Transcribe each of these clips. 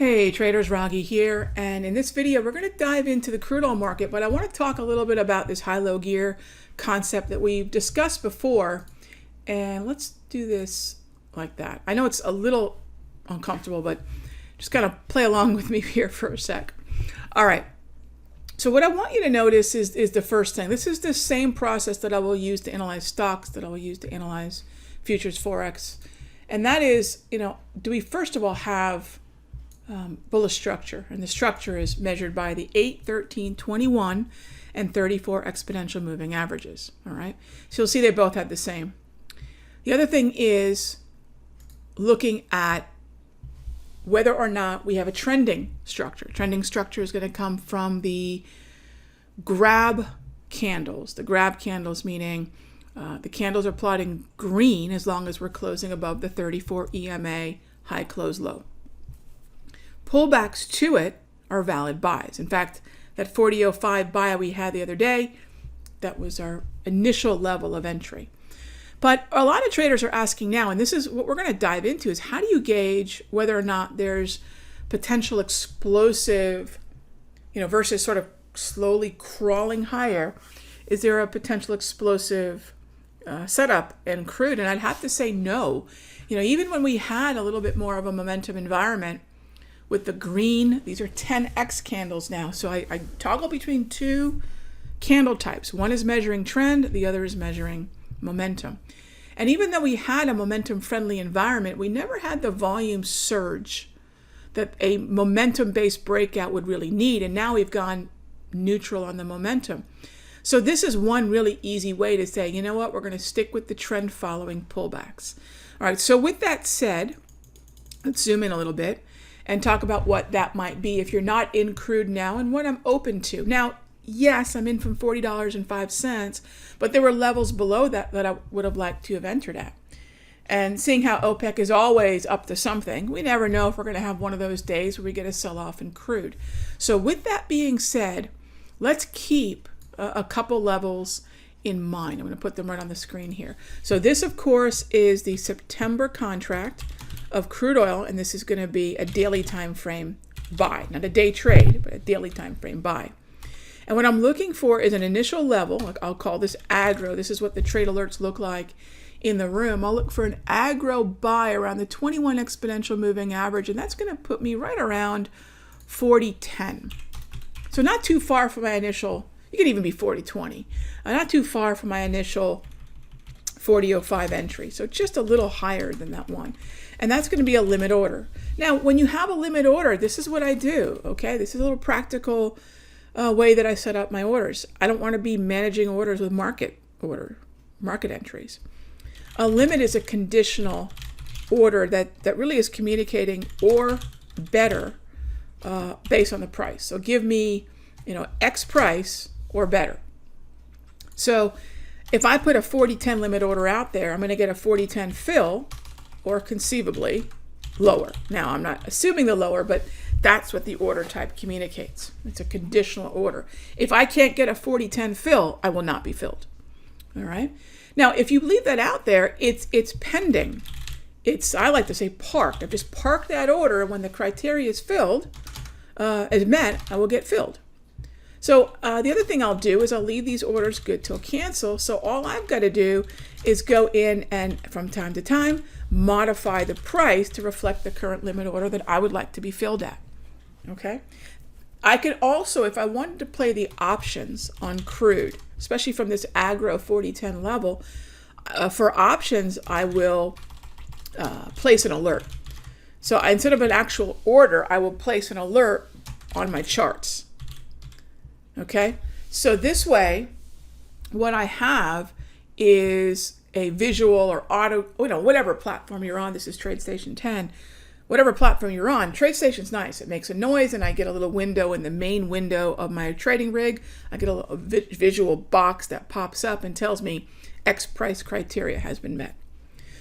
Hey traders, Raghee here, and in this video we're going to dive into the crude oil market, but I want to talk a little bit about this high-low gear concept that we've discussed before, and let's do this like that. I know it's a little uncomfortable, but just kind of play along with me here for a sec. All right, so what I want you to notice is the first thing. This is the same process that I will use to analyze stocks, that I will use to analyze futures, Forex, and that is, do we first of all have bullish structure? And the structure is measured by the 8, 13, 21, and 34 exponential moving averages. All right, so you'll see they both had the same. The other thing is looking at whether or not we have a trending structure. Trending structure is going to come from the grab candles. The grab candles meaning the candles are plotting green as long as we're closing above the 34 EMA high close low. Pullbacks to it are valid buys. In fact, that 40.05 buy we had the other day, that was our initial level of entry. But a lot of traders are asking now, and this is what we're going to dive into, is how do you gauge whether or not there's potential explosive, versus sort of slowly crawling higher? Is there a potential explosive setup in crude? And I'd have to say no. Even when we had a little bit more of a momentum environment, with the green, these are 10x candles now. So I toggle between two candle types. One is measuring trend, the other is measuring momentum. And even though we had a momentum-friendly environment, we never had the volume surge that a momentum-based breakout would really need. And now we've gone neutral on the momentum. So this is one really easy way to say, you know what, we're going to stick with the trend following pullbacks. All right, so with that said, let's zoom in a little bit and talk about what that might be if you're not in crude now and what I'm open to. Now, yes, I'm in from $40.05, but there were levels below that I would have liked to have entered at. And seeing how OPEC is always up to something, we never know if we're going to have one of those days where we get a sell-off in crude. So with that being said, let's keep a couple levels in mind. I'm going to put them right on the screen here. So this, of course, is the September contract of crude oil, and this is going to be a daily time frame buy, not a day trade, but a daily time frame buy. And what I'm looking for is an initial level. I'll call this aggro. This is what the trade alerts look like in the room. I'll look for an aggro buy around the 21 exponential moving average, and that's going to put me right around 40.10. So not too far from my initial, you could even be 40.20, not too far from my initial 40.05 entry. So just a little higher than that one. And that's going to be a limit order. Now, when you have a limit order, this is what I do, okay? This is a little practical way that I set up my orders. I don't want to be managing orders with market entries. A limit is a conditional order that really is communicating or better based on the price. So give me, X price or better. So if I put a 40.10 limit order out there, I'm going to get a 40.10 fill, or conceivably lower. Now, I'm not assuming the lower, but that's what the order type communicates. It's a conditional order. If I can't get a 40.10 fill, I will not be filled. All right. Now, if you leave that out there, it's pending. I like to say parked. I've just parked that order, and when the criteria is met, I will get filled. So the other thing I'll do is I'll leave these orders good till cancel. So all I've got to do is go in and from time to time modify the price to reflect the current limit order that I would like to be filled at. Okay. I could also, if I wanted to play the options on crude, especially from this aggro 40.10 level, for options, I will place an alert. So instead of an actual order, I will place an alert on my charts. Okay, so this way, what I have is a visual or auto, whatever platform you're on. This is TradeStation 10. Whatever platform you're on, TradeStation's nice. It makes a noise, and I get a little window in the main window of my trading rig. I get a visual box that pops up and tells me X price criteria has been met.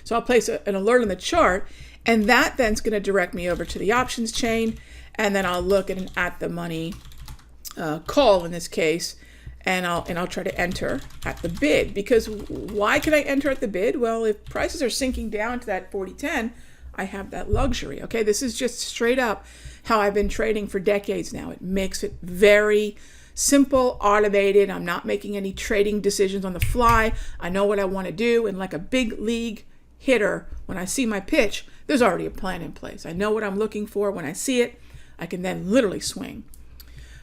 So I'll place an alert on the chart, and that then's going to direct me over to the options chain, and then I'll look at an at-the-money call in this case, and I'll try to enter at the bid. Because why can I enter at the bid? Well, if prices are sinking down to that 40.10, I have that luxury. Okay, this is just straight up how I've been trading for decades now. It makes it very simple, automated. I'm not making any trading decisions on the fly. I know what I want to do. And like a big league hitter, when I see my pitch, there's already a plan in place. I know what I'm looking for. When I see it, I can then literally swing.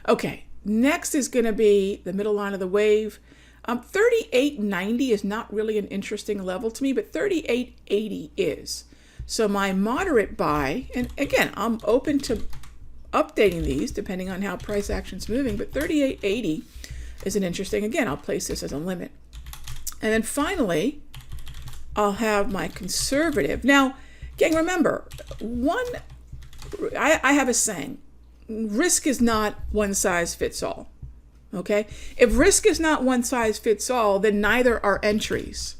Okay, next is going to be the middle line of the wave. 38.90 is not really an interesting level to me, but 38.80 is. So my moderate buy, and again, I'm open to updating these depending on how price action's moving, but 38.80 is an interesting, again, I'll place this as a limit. And then finally, I'll have my conservative. Now, gang, remember, I have a saying, risk is not one size fits all. Okay? If risk is not one size fits all, then neither are entries.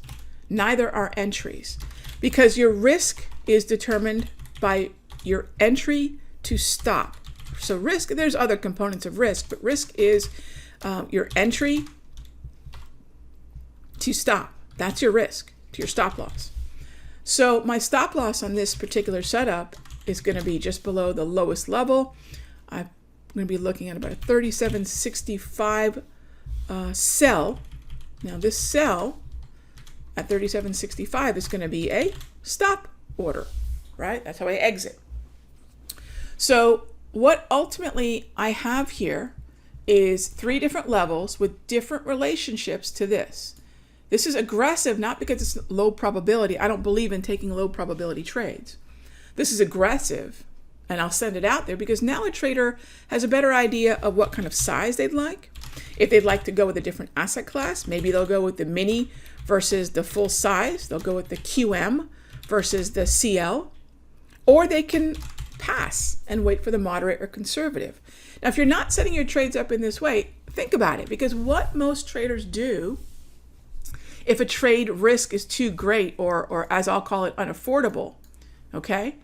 Neither are entries. Because your risk is determined by your entry to stop. So risk, there's other components of risk, but risk is your entry to stop. That's your risk, to your stop loss. So my stop loss on this particular setup is going to be just below the lowest level. I'm going to be looking at about a 37.65 sell. Now this sell at 37.65 is going to be a stop order, right? That's how I exit. So what ultimately I have here is 3 different levels with different relationships to this. This is aggressive, not because it's low probability. I don't believe in taking low probability trades. This is aggressive, and I'll send it out there because now a trader has a better idea of what kind of size they'd like. If they'd like to go with a different asset class, maybe they'll go with the mini versus the full size. They'll go with the QM versus the CL, or they can pass and wait for the moderate or conservative. Now, if you're not setting your trades up in this way, think about it, because what most traders do if a trade risk is too great, or as I'll call it, unaffordable, okay?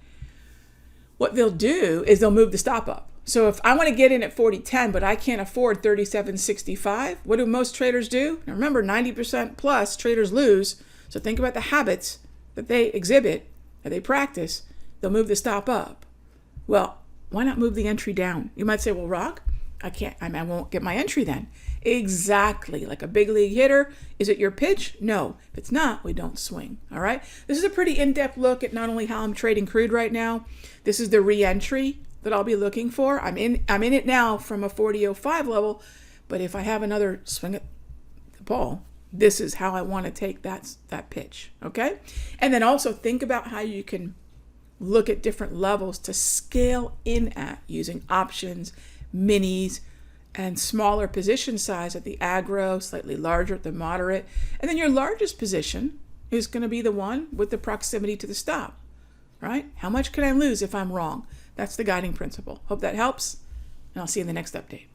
What they'll do is they'll move the stop up. So if I want to get in at 40.10, but I can't afford 37.65, what do most traders do? Now remember, 90% plus traders lose. So think about the habits that they exhibit, that they practice. They'll move the stop up. Well, why not move the entry down? You might say, well, Rock, I won't get my entry then. Exactly. Like a big league hitter, is it your pitch? No. If it's not, we don't swing. All right. This is a pretty in-depth look at not only how I'm trading crude right now. This is the re-entry that I'll be looking for. I'm in it now from a 40.05 level, but if I have another swing at the ball, this is how I want to take that pitch. Okay. And then also think about how you can look at different levels to scale in at using options, minis, and smaller position size at the aggro, slightly larger at the moderate. And then your largest position is going to be the one with the proximity to the stop, right? How much can I lose if I'm wrong? That's the guiding principle. Hope that helps, and I'll see you in the next update.